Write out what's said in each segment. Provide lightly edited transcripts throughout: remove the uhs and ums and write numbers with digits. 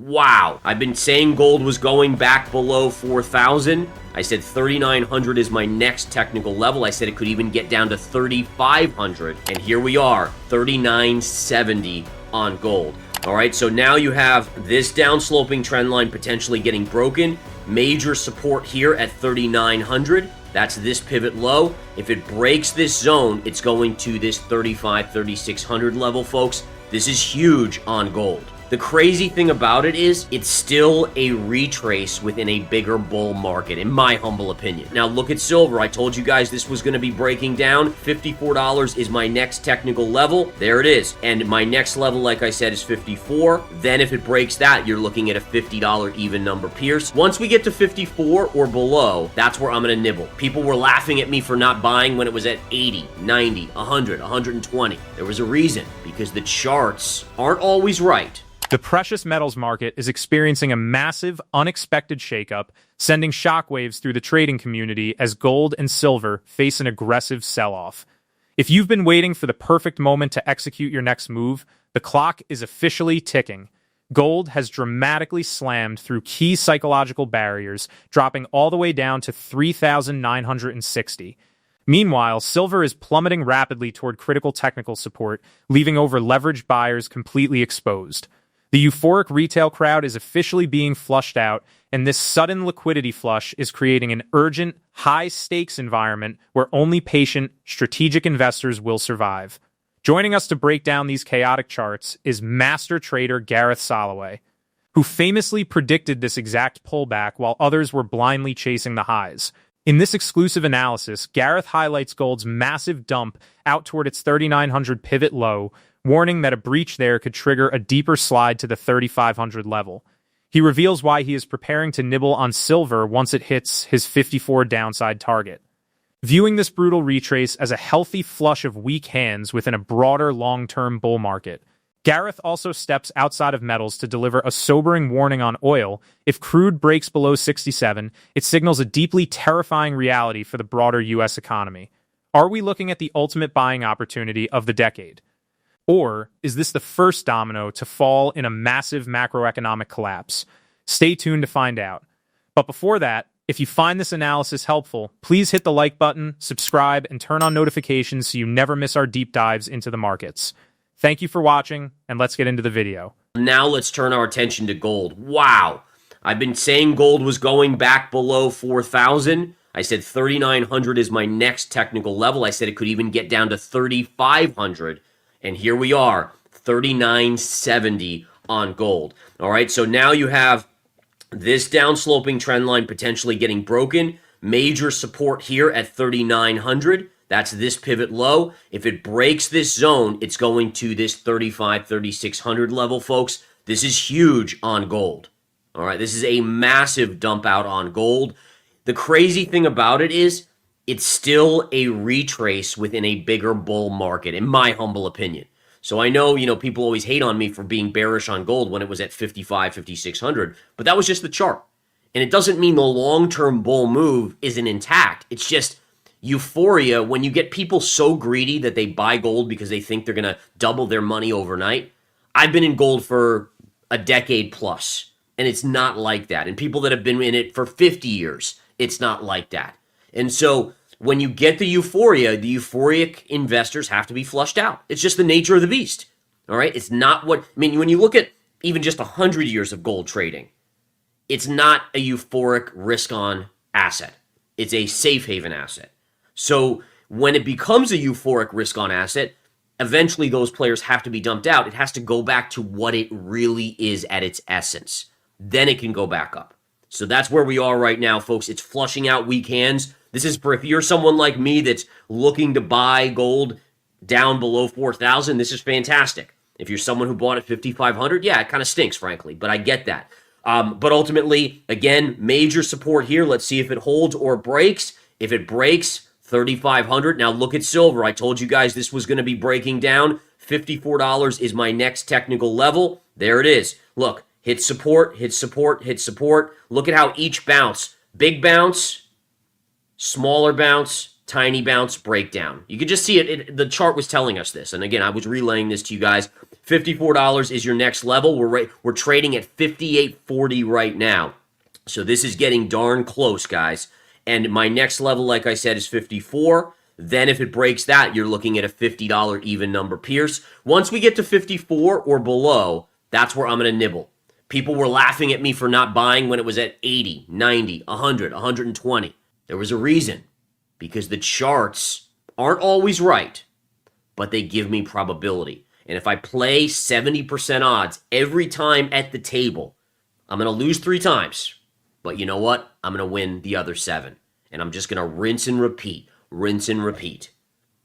Wow. I've been saying gold was going back below 4,000. I said 3,900 is my next technical level. I said it could even get down to 3,500. And here we are, 3,970 on gold. All right, so now you have this downsloping trend line potentially getting broken. Major support here at 3,900. That's this pivot low. If it breaks this zone, it's going to this 3,600 level, folks. This is huge on gold. The crazy thing about it is it's still a retrace within a bigger bull market, in my humble opinion. Now, look at silver. I told you guys this was going to be breaking down. $54 is my next technical level. There it is. And my next level, like I said, is 54. Then if it breaks that, you're looking at a $50 even number pierce. Once we get to 54 or below, that's where I'm going to nibble. People were laughing at me for not buying when it was at 80, 90, 100, 120. There was a reason, because the charts aren't always right. The precious metals market is experiencing a massive, unexpected shakeup, sending shockwaves through the trading community as gold and silver face an aggressive sell-off. If you've been waiting for the perfect moment to execute your next move, the clock is officially ticking. Gold has dramatically slammed through key psychological barriers, dropping all the way down to 3,960. Meanwhile, silver is plummeting rapidly toward critical technical support, leaving over-leveraged buyers completely exposed. The euphoric retail crowd is officially being flushed out, and this sudden liquidity flush is creating an urgent, high-stakes environment where only patient, strategic investors will survive. Joining us to break down these chaotic charts is master trader Gareth Soloway, who famously predicted this exact pullback while others were blindly chasing the highs. In this exclusive analysis, Gareth highlights gold's massive dump out toward its 3,900 pivot low, warning that a breach there could trigger a deeper slide to the 3,500 level. He reveals why he is preparing to nibble on silver once it hits his 54 downside target. Viewing this brutal retrace as a healthy flush of weak hands within a broader long-term bull market, Gareth also steps outside of metals to deliver a sobering warning on oil. If crude breaks below 67, it signals a deeply terrifying reality for the broader U.S. economy. Are we looking at the ultimate buying opportunity of the decade? Or is this the first domino to fall in a massive macroeconomic collapse? Stay tuned to find out. But before that, if you find this analysis helpful, please hit the like button, subscribe, and turn on notifications so you never miss our deep dives into the markets. Thank you for watching, and let's get into the video. Now let's turn our attention to gold. Wow. I've been saying gold was going back below 4,000. I said 3,900 is my next technical level. I said it could even get down to 3,500. And here we are, 3,970 on gold. All right, so now you have this downsloping trend line potentially getting broken. Major support here at 3,900. That's this pivot low. If it breaks this zone, it's going to this 3,600 level, folks. This is huge on gold. All right, this is a massive dump out on gold. The crazy thing about it is it's still a retrace within a bigger bull market, in my humble opinion. So I know, people always hate on me for being bearish on gold when it was at 55, 5,600, but that was just the chart. And it doesn't mean the long-term bull move isn't intact. It's just euphoria when you get people so greedy that they buy gold because they think they're going to double their money overnight. I've been in gold for a decade plus, and it's not like that. And people that have been in it for 50 years, it's not like that. And so when you get the euphoria, the euphoric investors have to be flushed out. It's just the nature of the beast. All right? It's not when you look at even just 100 years of gold trading, it's not a euphoric risk-on asset. It's a safe haven asset. So when it becomes a euphoric risk-on asset, eventually those players have to be dumped out. It has to go back to what it really is at its essence. Then it can go back up. So that's where we are right now, folks. It's flushing out weak hands. This is for if you're someone like me that's looking to buy gold down below 4,000, this is fantastic. If you're someone who bought at 5,500, yeah, it kind of stinks, frankly, but I get that. But ultimately, again, major support here. Let's see if it holds or breaks. If it breaks, 3,500. Now look at silver. I told you guys this was going to be breaking down. $54 is my next technical level. There it is. Look, hit support, hit support, hit support. Look at how each bounce, big bounce, smaller bounce, tiny bounce, breakdown. You could just see it. The chart was telling us this. And again, I was relaying this to you guys. $54 is your next level. We're trading at 58.40 right now. So this is getting darn close, guys. And my next level, like I said, is 54. Then if it breaks that, you're looking at a $50 even number pierce. Once we get to 54 or below, that's where I'm going to nibble. People were laughing at me for not buying when it was at 80, 90, 100, 120. There was a reason. Because the charts aren't always right, but they give me probability. And if I play 70% odds every time at the table, I'm going to lose 3 times. But you know what? I'm going to win the other 7. And I'm just going to rinse and repeat, rinse and repeat.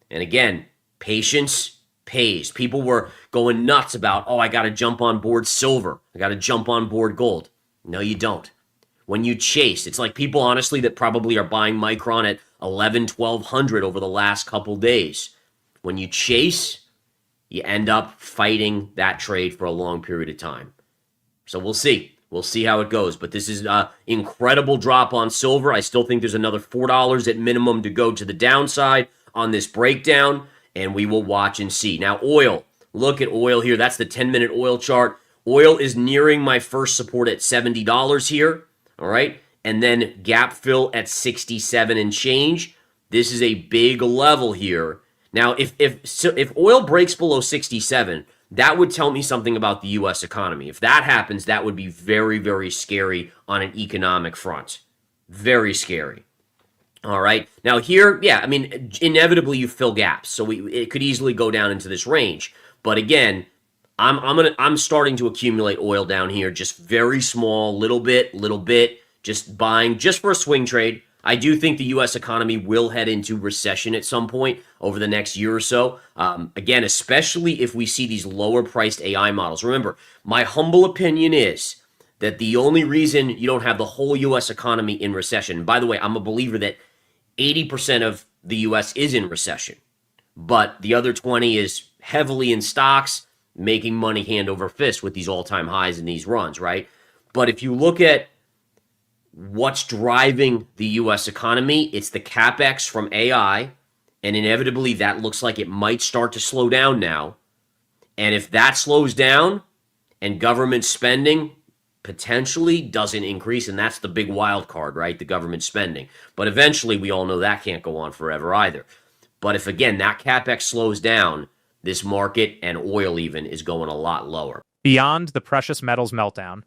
And again, patience pays. People were going nuts about, oh, I got to jump on board silver. I got to jump on board gold. No, you don't. When you chase, it's like people, honestly, that probably are buying Micron at 1,100 over the last couple days. When you chase, you end up fighting that trade for a long period of time. So we'll see. We'll see how it goes. But this is an incredible drop on silver. I still think there's another $4 at minimum to go to the downside on this breakdown, and we will watch and see. Now, oil. Look at oil here. That's the 10-minute oil chart. Oil is nearing my first support at $70 here. All right, and then gap fill at 67 and change. This is a big level here. Now, if oil breaks below 67, that would tell me something about the U.S. economy. If that happens, that would be very, very scary on an economic front. Very scary. All right. Now here, yeah, I mean, inevitably you fill gaps, so it could easily go down into this range. But again, I'm starting to accumulate oil down here, just very small, little bit, just buying just for a swing trade. I do think the U.S. economy will head into recession at some point over the next year or so. Again, especially if we see these lower priced AI models. Remember, my humble opinion is that the only reason you don't have the whole U.S. economy in recession, and by the way, I'm a believer that 80% of the U.S. is in recession, but the other 20 is heavily in stocks, making money hand over fist with these all-time highs and these runs, right? But if you look at what's driving the U.S. economy, it's the capex from AI, and inevitably that looks like it might start to slow down now. And if that slows down and government spending potentially doesn't increase, and that's the big wild card, right? The government spending. But eventually we all know that can't go on forever either. But if, again, that capex slows down, this market and oil even is going a lot lower. Beyond the precious metals meltdown,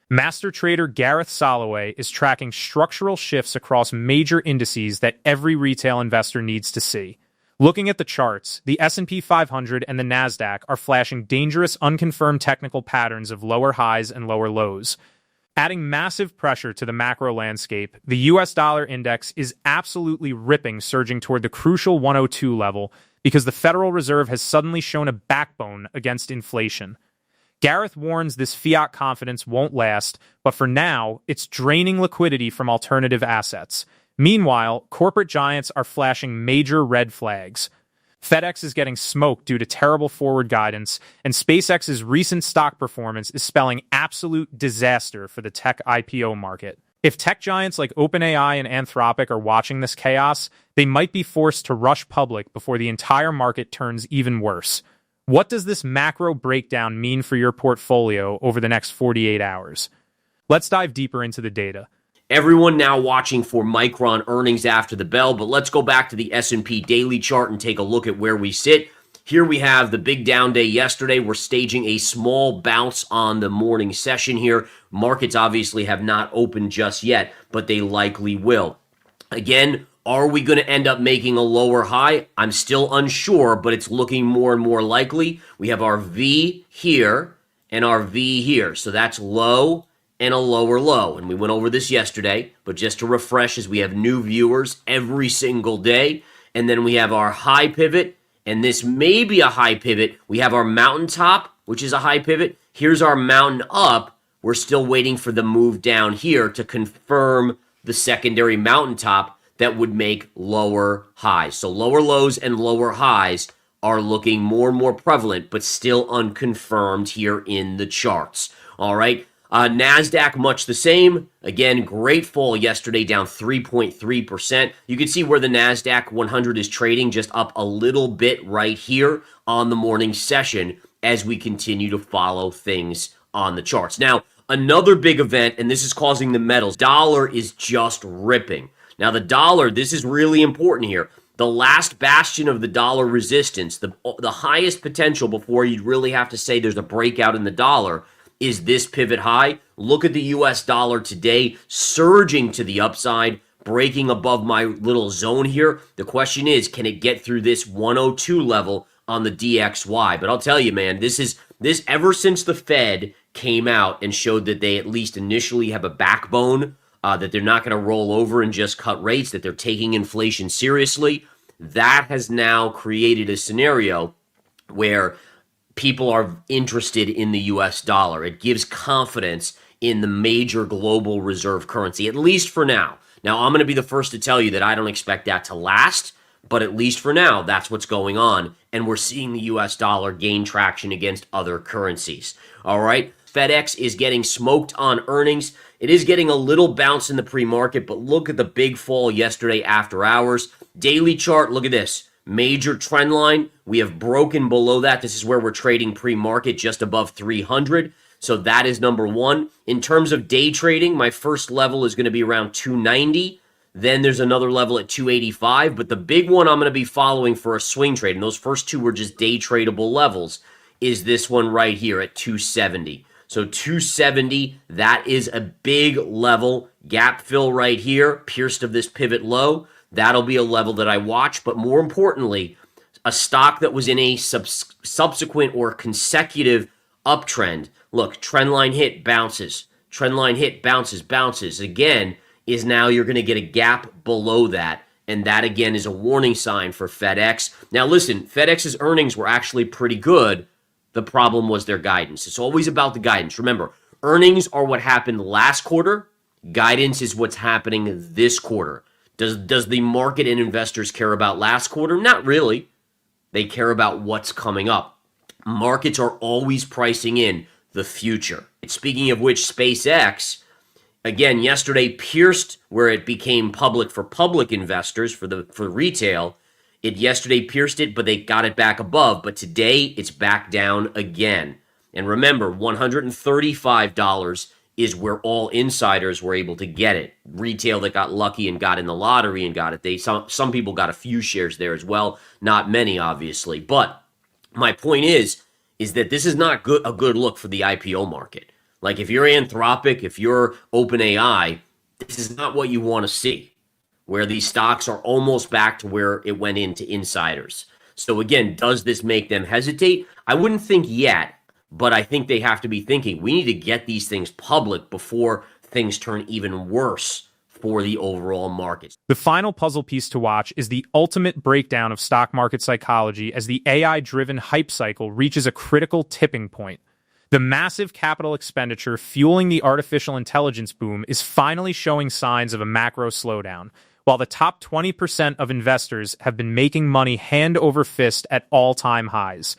master trader Gareth Soloway is tracking structural shifts across major indices that every retail investor needs to see. Looking at the charts, the S&P 500 and the Nasdaq are flashing dangerous, unconfirmed technical patterns of lower highs and lower lows. Adding massive pressure to the macro landscape, the US dollar index is absolutely ripping, surging toward the crucial 102 level because the Federal Reserve has suddenly shown a backbone against inflation. Gareth warns this fiat confidence won't last, but for now, it's draining liquidity from alternative assets. Meanwhile, corporate giants are flashing major red flags. FedEx is getting smoked due to terrible forward guidance, and SpaceX's recent stock performance is spelling absolute disaster for the tech IPO market. If tech giants like OpenAI and Anthropic are watching this chaos, they might be forced to rush public before the entire market turns even worse. What does this macro breakdown mean for your portfolio over the next 48 hours? Let's dive deeper into the data. Everyone now watching for Micron earnings after the bell, but let's go back to the S&P daily chart and take a look at where we sit. Here we have the big down day yesterday. We're staging a small bounce on the morning session here. Markets obviously have not opened just yet, but they likely will. Again, are we going to end up making a lower high? I'm still unsure, but it's looking more and more likely. We have our V here and our V here. So that's low and a lower low. And we went over this yesterday, but just to refresh, as we have new viewers every single day. And then we have our high pivot, and this may be a high pivot. We have our mountaintop, which is a high pivot. Here's our mountain up. We're still waiting for the move down here to confirm the secondary mountaintop that would make lower highs. So lower lows and lower highs are looking more and more prevalent, but still unconfirmed here in the charts. All right. NASDAQ, much the same. Again, great fall yesterday, down 3.3%. You can see where the NASDAQ 100 is trading, just up a little bit right here on the morning session. as we continue to follow things on the charts. Now, another big event, and this is causing the metals, dollar is just ripping. Now, the dollar, this is really important here. The last bastion of the dollar resistance, the highest potential before you'd really have to say there's a breakout in the dollar, is this pivot high. Look at the US dollar today, surging to the upside, breaking above my little zone here. The question is, can it get through this 102 level on the DXY? But I'll tell you, man, this ever since the Fed came out and showed that they at least initially have a backbone, that they're not going to roll over and just cut rates, that they're taking inflation seriously, that has now created a scenario where people are interested in the US dollar. It gives confidence in the major global reserve currency, at least for now. Now, I'm going to be the first to tell you that I don't expect that to last, but at least for now, that's what's going on, and we're seeing the US dollar gain traction against other currencies. All right, FedEx is getting smoked on earnings. It is getting a little bounce in the pre-market, but look at the big fall yesterday after hours. Daily chart, look at this. Major trend line. We have broken below that. This is where we're trading pre-market, just above 300. So that is number one. In terms of day trading, my first level is going to be around 290. Then there's another level at 285. But the big one I'm going to be following for a swing trade, and those first two were just day tradable levels, is this one right here at 270. So 270, that is a big level. Gap fill right here, pierced of this pivot low. That'll be a level that I watch. But more importantly, a stock that was in a subsequent or consecutive uptrend. Look, trend line hit, bounces. Trend line hit, bounces, bounces. Again, is now you're going to get a gap below that. And that, again, is a warning sign for FedEx. Now, listen, FedEx's earnings were actually pretty good. The problem was their guidance. It's always about the guidance. Remember, earnings are what happened last quarter. Guidance is what's happening this quarter. Does the market and investors care about last quarter? Not really. They care about what's coming up. Markets are always pricing in the future. And speaking of which, SpaceX, again, yesterday pierced where it became public for public investors, for retail. It yesterday pierced it, but they got it back above. But today, it's back down again. And remember, $135 is where all insiders were able to get it. Retail that got lucky and got in the lottery and got it. Some people got a few shares there as well. Not many, obviously. But my point is that this is not a good look for the IPO market. Like if you're Anthropic, if you're OpenAI, this is not what you want to see, where these stocks are almost back to where it went into insiders. So again, does this make them hesitate? I wouldn't think yet, but I think they have to be thinking, we need to get these things public before things turn even worse for the overall market. The final puzzle piece to watch is the ultimate breakdown of stock market psychology as the AI-driven hype cycle reaches a critical tipping point. The massive capital expenditure fueling the artificial intelligence boom is finally showing signs of a macro slowdown, while the top 20% of investors have been making money hand over fist at all-time highs.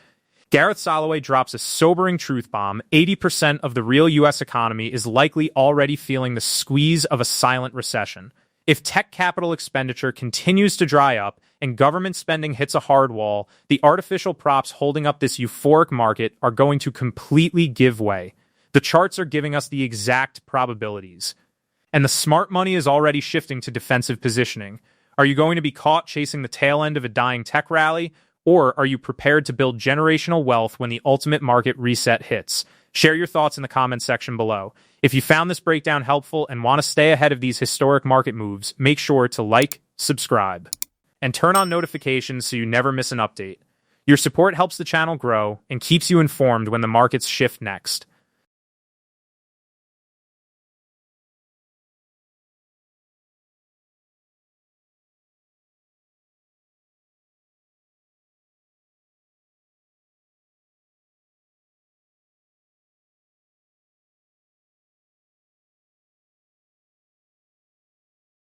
Gareth Soloway drops a sobering truth bomb. 80% of the real U.S. economy is likely already feeling the squeeze of a silent recession. If tech capital expenditure continues to dry up and government spending hits a hard wall, the artificial props holding up this euphoric market are going to completely give way. The charts are giving us the exact probabilities. And the smart money is already shifting to defensive positioning. Are you going to be caught chasing the tail end of a dying tech rally? Or are you prepared to build generational wealth when the ultimate market reset hits? Share your thoughts in the comments section below. If you found this breakdown helpful and want to stay ahead of these historic market moves, make sure to like, subscribe, and turn on notifications so you never miss an update. Your support helps the channel grow and keeps you informed when the markets shift next.